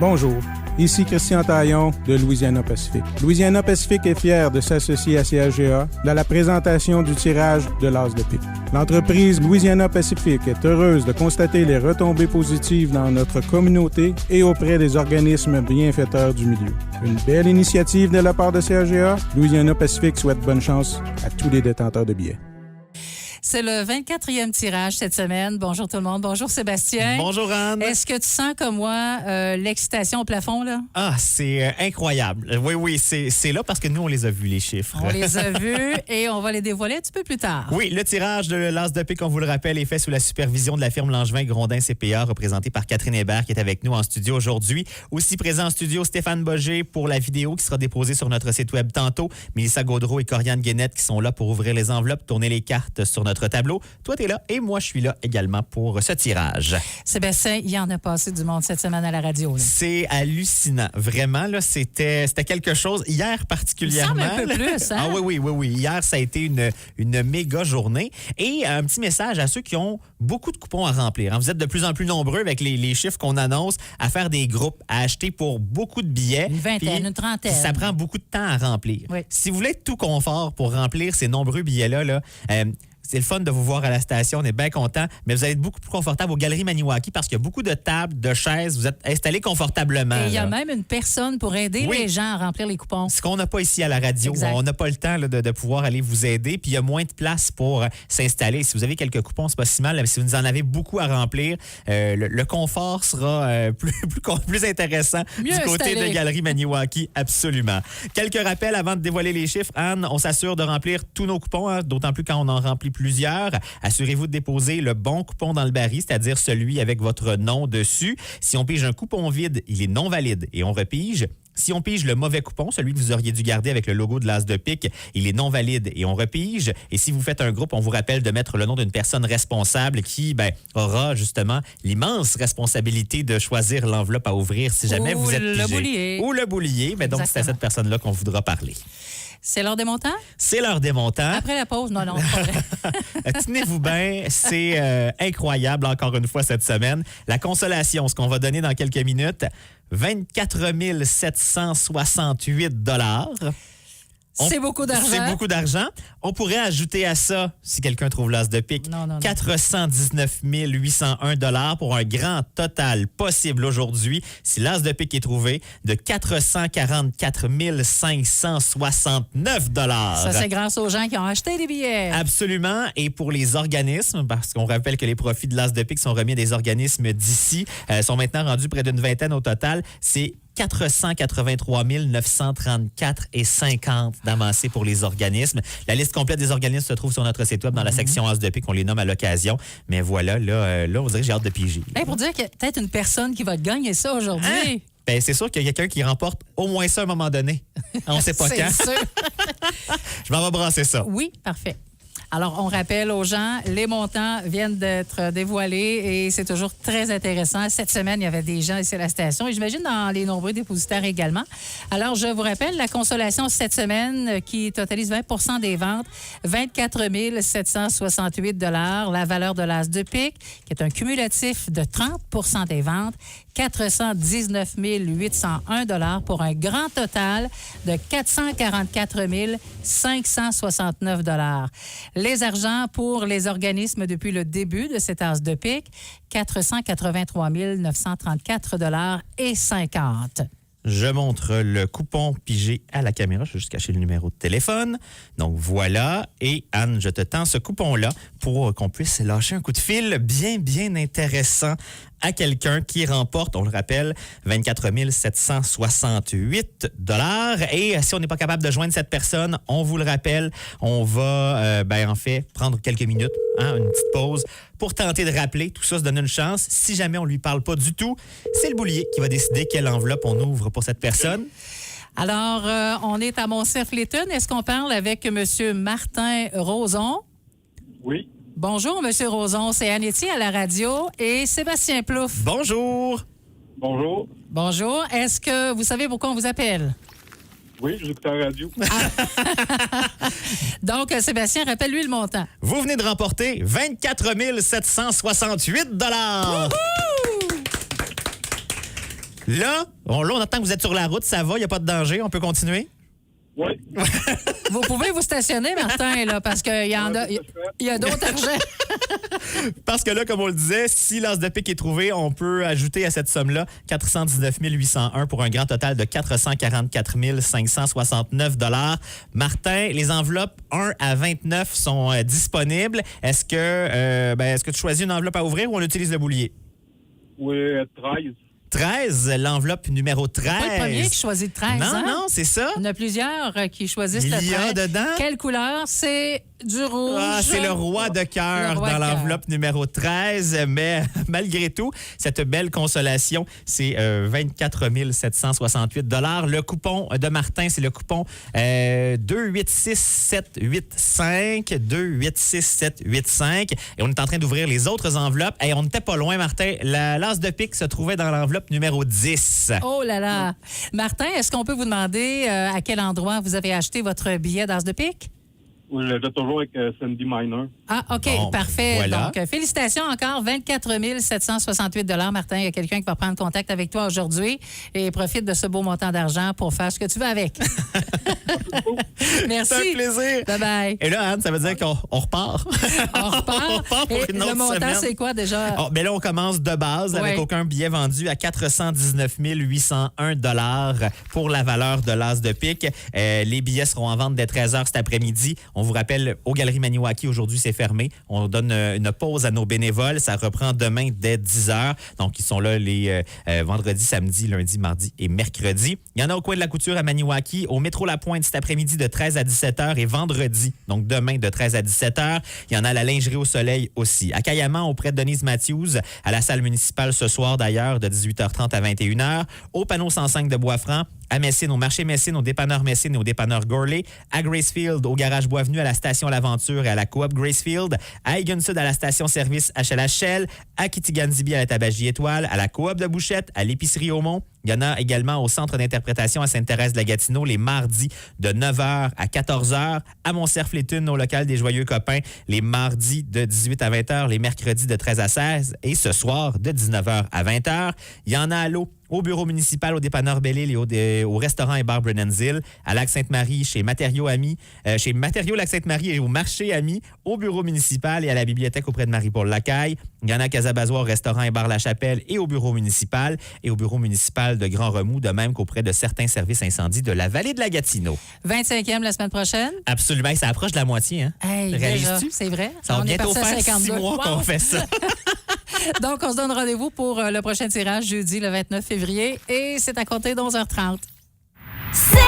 Bonjour, ici Christian Taillon de Louisiana Pacific. Louisiana Pacific est fier de s'associer à CHGA dans la présentation du tirage de l'As de pique. L'entreprise Louisiana Pacific est heureuse de constater les retombées positives dans notre communauté et auprès des organismes bienfaiteurs du milieu. Une belle initiative de la part de CHGA. Louisiana Pacific souhaite bonne chance à tous les détenteurs de billets. C'est le 24e tirage cette semaine. Bonjour tout le monde. Bonjour Sébastien. Bonjour Anne. Est-ce que tu sens comme moi l'excitation au plafond, là? Ah, c'est incroyable. Oui, c'est là parce que nous, on les a vus, les chiffres. On les a vus et on va les dévoiler un petit peu plus tard. Oui, le tirage de l'As de pique, on vous le rappelle, est fait sous la supervision de la firme Langevin-Grondin CPA, représentée par Catherine Hébert, qui est avec nous en studio aujourd'hui. Aussi présent en studio, Stéphane Boger pour la vidéo qui sera déposée sur notre site web tantôt. Mélissa Gaudreau et Corianne Guénette qui sont là pour ouvrir les enveloppes, tourner les cartes sur notre tableau. Toi, t'es là et moi, je suis là également pour ce tirage. Sébastien, il y en a passé du monde cette semaine à la radio. Là. C'est hallucinant. Vraiment, là, c'était quelque chose. Hier, particulièrement. Il semble un peu plus, hein? Ah oui. Hier, ça a été une méga journée. Et un petit message à ceux qui ont beaucoup de coupons à remplir. Vous êtes de plus en plus nombreux avec les chiffres qu'on annonce à faire des groupes, à acheter pour beaucoup de billets. Une vingtaine, une trentaine. Ça prend beaucoup de temps à remplir. Oui. Si vous voulez tout confort pour remplir ces nombreux billets-là, c'est le fun de vous voir à la station. On est bien contents, mais vous allez être beaucoup plus confortable aux Galeries Maniwaki parce qu'il y a beaucoup de tables, de chaises. Vous êtes installés confortablement. Et il y a même une personne pour aider les gens à remplir les coupons. Ce qu'on n'a pas ici à la radio. Exact. On n'a pas le temps là, de pouvoir aller vous aider. Puis il y a moins de place pour s'installer. Si vous avez quelques coupons, c'est pas si mal. Mais si vous en avez beaucoup à remplir, le confort sera plus intéressant Mieux du côté installé. de Galeries Maniwaki. Absolument. Quelques rappels avant de dévoiler les chiffres. Anne, on s'assure de remplir tous nos coupons, d'autant plus quand on en remplit plusieurs. Assurez-vous de déposer le bon coupon dans le baril, c'est-à-dire celui avec votre nom dessus. Si on pige un coupon vide, il est non valide et on repige. Si on pige le mauvais coupon, celui que vous auriez dû garder avec le logo de l'As de pique, il est non valide et on repige. Et si vous faites un groupe, on vous rappelle de mettre le nom d'une personne responsable qui aura justement l'immense responsabilité de choisir l'enveloppe à ouvrir si jamais vous êtes pigé. Boulier. Ou le boulier. Mais donc, c'est à cette personne-là qu'on voudra parler. C'est l'heure des montants? C'est l'heure des montants. Après la pause? Non, c'est pas vrai. Tenez-vous bien, c'est incroyable encore une fois cette semaine. La consolation, ce qu'on va donner dans quelques minutes, 24 768 $. C'est beaucoup d'argent. C'est beaucoup d'argent. On pourrait ajouter à ça, si quelqu'un trouve l'As de pique, Non. 419 801 $ pour un grand total possible aujourd'hui, si l'As de pique est trouvé, de 444 569 $. Ça, c'est grâce aux gens qui ont acheté des billets. Absolument. Et pour les organismes, parce qu'on rappelle que les profits de l'As de pique sont remis à des organismes d'ici, sont maintenant rendus près d'une vingtaine au total, c'est 483 934,50 d'amassés pour les organismes. La liste complète des organismes se trouve sur notre site web dans la section As de pique. On les nomme à l'occasion. Mais voilà, là on dirait que j'ai hâte de piger. Pour dire qu'il y a peut-être une personne qui va gagner ça aujourd'hui. C'est sûr qu'il y a quelqu'un qui remporte au moins ça à un moment donné. On ne sait pas quand. C'est sûr. Je m'en vais brasser ça. Oui, parfait. Alors, on rappelle aux gens, les montants viennent d'être dévoilés et c'est toujours très intéressant. Cette semaine, il y avait des gens ici à la station et j'imagine dans les nombreux dépositaires également. Alors, je vous rappelle, la consolation cette semaine qui totalise 20 des ventes, 24 768 $. La valeur de l'As de pique, qui est un cumulatif de 30 des ventes, 419 801 $ pour un grand total de 444 569 $. Les argents pour les organismes depuis le début de cet As de pique, 483 934 $ et 50. Je montre le coupon pigé à la caméra. Je vais juste cacher le numéro de téléphone. Donc, voilà. Et Anne, je te tends ce coupon-là pour qu'on puisse lâcher un coup de fil bien intéressant à quelqu'un qui remporte, on le rappelle, 24 768 $. Et si on n'est pas capable de joindre cette personne, on vous le rappelle, on va en fait prendre quelques minutes, une petite pause pour tenter de rappeler. Tout ça se donne une chance. Si jamais on ne lui parle pas du tout, c'est le boulier qui va décider quelle enveloppe on ouvre pour cette personne. Alors, on est à Mont-Cerf-Léton. Est-ce qu'on parle avec M. Martin Roson? Oui. Bonjour, M. Roson. C'est Annetti à la radio et Sébastien Plouffe. Bonjour. Bonjour. Bonjour. Est-ce que vous savez pourquoi on vous appelle? Oui, j'écoute la radio. Donc, Sébastien, rappelle-lui le montant. Vous venez de remporter 24 768 $. Là, on entend que vous êtes sur la route, ça va, il n'y a pas de danger, on peut continuer? Oui. Vous pouvez vous stationner, Martin, là, parce qu'il y en a, il y a d'autres argents. Parce que là, comme on le disait, si l'as de pique est trouvé, on peut ajouter à cette somme-là 419 801 pour un grand total de 444 569 $. Martin, les enveloppes 1 à 29 sont disponibles. Est-ce que tu choisis une enveloppe à ouvrir ou on utilise le boulier? Oui, 13. 13, l'enveloppe numéro 13. C'est pas le premier qui choisit 13, Non, hein? non, c'est ça. Il y en a plusieurs qui choisissent le 13. Il y a dedans? Quelle couleur? C'est du rouge. Ah, c'est le roi de cœur Le roi dans de cœur. l'enveloppe numéro 13. Mais malgré tout, cette belle consolation, c'est 24 768 $. Le coupon de Martin, c'est le coupon 286785. 286785. Et on est en train d'ouvrir les autres enveloppes. Et on n'était pas loin, Martin. L'as de pique se trouvait dans l'enveloppe numéro 10. Oh là là! Martin, est-ce qu'on peut vous demander à quel endroit vous avez acheté votre billet d'as de pique? Oui, je l'ai toujours avec Sandy Miner. Ah, OK, Bon, parfait. voilà. Donc, félicitations encore. 24 768 $. Martin, il y a quelqu'un qui va prendre contact avec toi aujourd'hui et profite de ce beau montant d'argent pour faire ce que tu veux avec. Merci. C'est un plaisir. Bye-bye. Et là, Anne, ça veut dire qu'on repart. On repart. On repart pour Et une le autre montant, semaine. c'est quoi déjà? Oh, ben là, on commence de base avec Ouais. aucun billet vendu à 419 801 $ pour la valeur de l'as de pique. Les billets seront en vente dès 13h cet après-midi. On vous rappelle, aux Galeries Maniwaki, aujourd'hui, c'est fermé. On donne une pause à nos bénévoles. Ça reprend demain dès 10h. Donc, ils sont là les vendredis, samedi, lundi, mardi et mercredi. Il y en a au coin de la couture à Maniwaki, au métro La Pointe cet après-midi de 13 à 17h et vendredi, donc demain de 13 à 17h. Il y en a à la lingerie au soleil aussi. À Cayamant, auprès de Denise Matthews, à la salle municipale ce soir d'ailleurs, de 18h30 à 21h. Au panneau 105 de Bois-Franc, à Messine, au marché Messine, au dépanneur Messine et au dépanneur Gourlay, à Gracefield, au garage Boisvenu, à la station L'Aventure et à la coop Gracefield, à Egan Sud, à la station-service HLHL, à Kitigan-Zibi, à la tabagie Étoile, à la coop de Bouchette, à l'épicerie Aumont. Il y en a également au centre d'interprétation à Sainte-Thérèse-de-la-Gatineau les mardis de 9h à 14h, à Montcerf-les-Thunes, au local des Joyeux Copains, les mardis de 18 à 20h, les mercredis de 13 à 16 et ce soir de 19h à 20h. Il y en a à l'eau au bureau municipal, au dépanneur Belle-Île et au restaurant et bar Brennan's-Hill, à Lac-Sainte-Marie, chez Matériaux Amis, chez Matériaux Lac-Sainte-Marie et au marché Amis, au bureau municipal et à la bibliothèque auprès de Marie-Paul Lacaille. Il y en a à Casabazois, au restaurant et bar La Chapelle et au bureau municipal de Grand Remous, de même qu'auprès de certains services incendies de la vallée de la Gatineau. 25e la semaine prochaine. Absolument, ça approche de la moitié, hein? Hey, déjà, Réalises-tu? c'est vrai. Ça va On est bientôt parti à faire 52. 6 mois qu'on Wow! fait ça. Donc, on se donne rendez-vous pour le prochain tirage jeudi, le 29 février, et c'est à compter d'11h30. C'est